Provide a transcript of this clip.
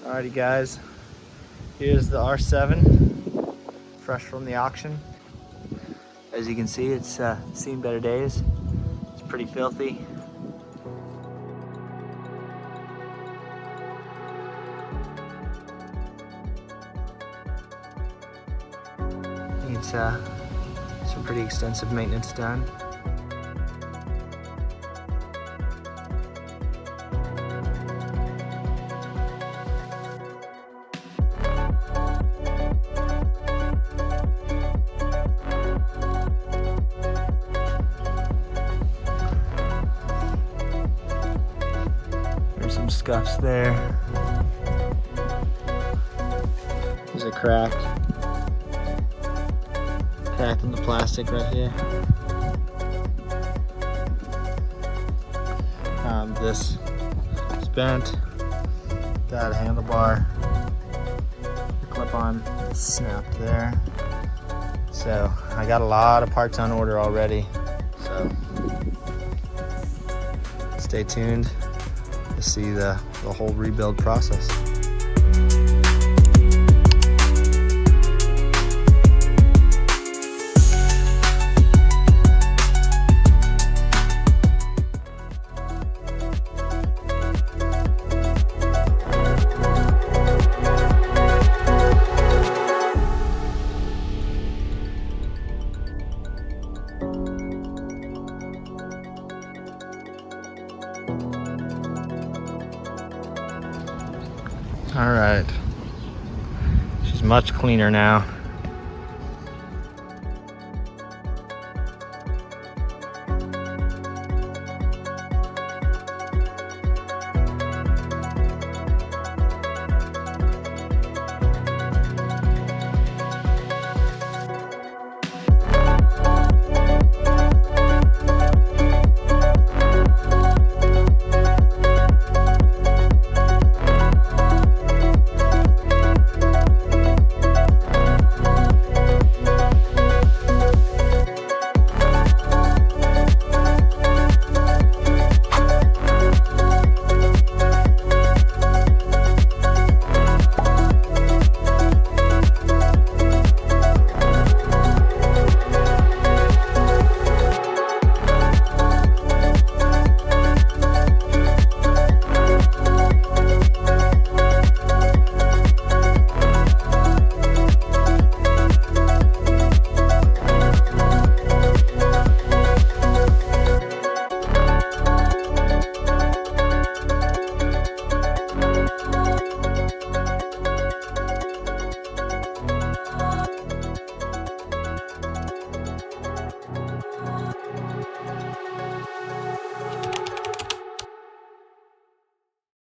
Alrighty guys, here's the R7, fresh from the auction. As you can see, it's seen better days. It's pretty filthy. Needs some pretty extensive maintenance done. There's some scuffs there. There's a crack in the plastic right here. This is bent. Got a handlebar. The clip-on snapped there. So I got a lot of parts on order already. So stay tuned to see the whole rebuild process. All right, she's much cleaner now.